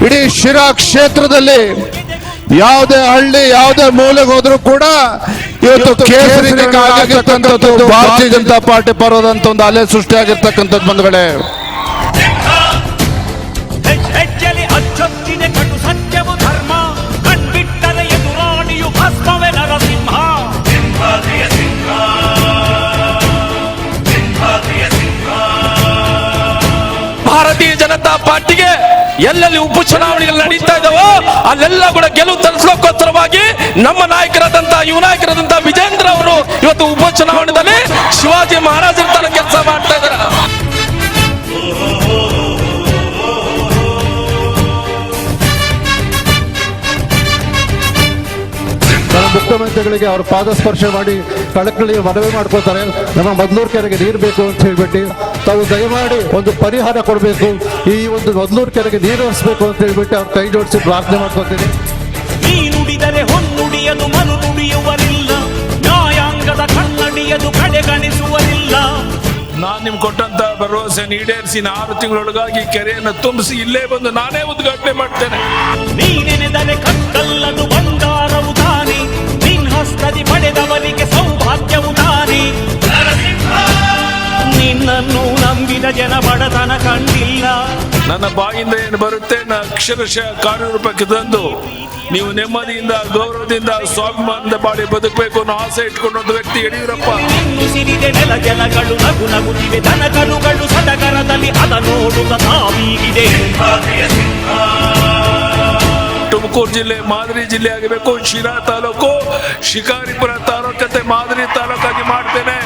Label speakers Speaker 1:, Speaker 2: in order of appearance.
Speaker 1: ಇಡೀ ಶಿರಾ ಕ್ಷೇತ್ರದಲ್ಲಿ ಯಾವುದೇ ಹಳ್ಳಿ ಯಾವುದೇ ಮೂಲೆಗೆ ಹೋದ್ರೂ ಕೂಡ ಇವತ್ತು ಕೇಸರೀಕರಣ ಆಗಿರ್ತಕ್ಕಂಥದ್ದು ಭಾರತೀಯ ಜನತಾ ಪಾರ್ಟಿ ಪರವಾದಂತ ಒಂದು ಅಲೆ ಸೃಷ್ಟಿಯಾಗಿರ್ತಕ್ಕಂಥದ್ದು ಬಂಧುಗಳೇ.
Speaker 2: ಭಾರತೀಯ ಜನತಾ ಪಾರ್ಟಿಗೆ ಎಲ್ಲೆಲ್ಲಿ ಉಪಚುನಾವಣೆಗಳು ನಡೀತಾ ಇದಾವೋ ಅಲ್ಲೆಲ್ಲ ಕೂಡ ಗೆಲುವು ತರಿಸೋಕ್ಕೋಸ್ಕರವಾಗಿ ನಮ್ಮ ನಾಯಕರಾದಂತಹ ಯುವ ನಾಯಕರಾದಂತಹ ವಿಜೇಂದ್ರ ಅವರು ಇವತ್ತು ಉಪಚುನಾವಣೆಯಲ್ಲಿ ಶಿವಾಜಿ ಮಹಾರಾಜರ ತರ ಕೆಲಸ ಮಾಡ್ತಾ ಇದ್ದಾರೆ.
Speaker 3: ಮುಖ್ಯಮಂತ್ರಿಗಳಿಗೆ ಅವರು ಪಾದಸ್ಪರ್ಶ ಮಾಡಿ ಕಳಕಳಿಗೆ ಮನವಿ ಮಾಡ್ಕೋತಾರೆ. ನಮ್ಮ ಮದ್ಲೂರು ಕೆರೆಗೆ ನೀರು ಬೇಕು ಅಂತ ಹೇಳ್ಬಿಟ್ಟು ತಾವು ದಯಮಾಡಿ ಒಂದು ಪರಿಹಾರ ಕೊಡಬೇಕು, ಈ ಒಂದು ಮದ್ಲೂರು ಕೆರೆಗೆ ನೀರು ಹರಿಸಬೇಕು ಅಂತ ಹೇಳ್ಬಿಟ್ಟು ಅವ್ರು ಕೈ ಜೋಡಿಸಿ ಪ್ರಾರ್ಥನೆ ಮಾಡ್ಕೋತೀನಿ.
Speaker 4: ನೀ ನುಡಿದರೆ ಹೊನ್ನುಡಿಯದು ಮನು ನುಡಿಯುವರಿಲ್ಲ, ನ್ಯಾಯಾಂಗದ ಕನ್ನಡಿಯದು ಕಡೆಗಣಿಸುವರಿಲ್ಲ.
Speaker 2: ನಾನು ನಿಮ್ಗೆ ಕೊಟ್ಟಂತ ಭರವಸೆ ಈಡೇರಿಸಿ 6 ತಿಂಗಳೊಳಗಾಗಿ ಕೆರೆಯನ್ನು ತುಂಬಿಸಿ ಇಲ್ಲೇ ಬಂದು ನಾನೇ ಉದ್ಘಾಟನೆ ಮಾಡ್ತೇನೆ.
Speaker 4: ನೀನೆನೆದರೆ ಕಕ್ಕಲ್ಲದು ಬಂಗಾರವು ತಾನೆ, ನಿನ್ ಹಸ್ತದಿ ಪಡೆದವರಿಗೆ ಸೌಭಾಗ್ಯವು ತಾನೆ. ನಿನ್ನನ್ನು ನಂಬಿದ ಜನ ಬಡತನ ಕಂಡಿಲ್ಲ.
Speaker 2: ನನ್ನ ಬಾಯಿಂದ ಏನು ಬರುತ್ತೆ ಅಕ್ಷರಶಃ ಕಾರ್ಯರೂಪಕ್ಕೆ ತಂದು ನೀವು ನೆಮ್ಮದಿಯಿಂದ ಗೌರವದಿಂದ ಸ್ವಾಭಿಮಾನದ ಬಾಳಿ ಬದುಕಬೇಕು ಅನ್ನೋ ಆಸೆ ಇಟ್ಕೊಂಡ ವ್ಯಕ್ತಿ ಯಡಿಯೂರಪ್ಪ.
Speaker 4: ಸಿರಿದೆ ನೆಲ ಜಲಗಳು ನಗು ನಗುತ್ತಿವೆ, ದನಕರುಗಳು ಸಡಗರದಲ್ಲಿ ಅದ ನೋಡುತ್ತ ತಾವೀಗಿದೆ.
Speaker 2: ತುಮಕೂರು ಜಿಲ್ಲೆ ಮಾದರಿ ಜಿಲ್ಲೆ ಆಗಬೇಕು, ಶಿರಾ ತಾಲೂಕು ಶಿಕಾರಿಪುರ ತಾಲೂಕತೆ ಮಾದರಿ ತಾಲೂಕಾಗಿ ಮಾಡ್ತೇನೆ.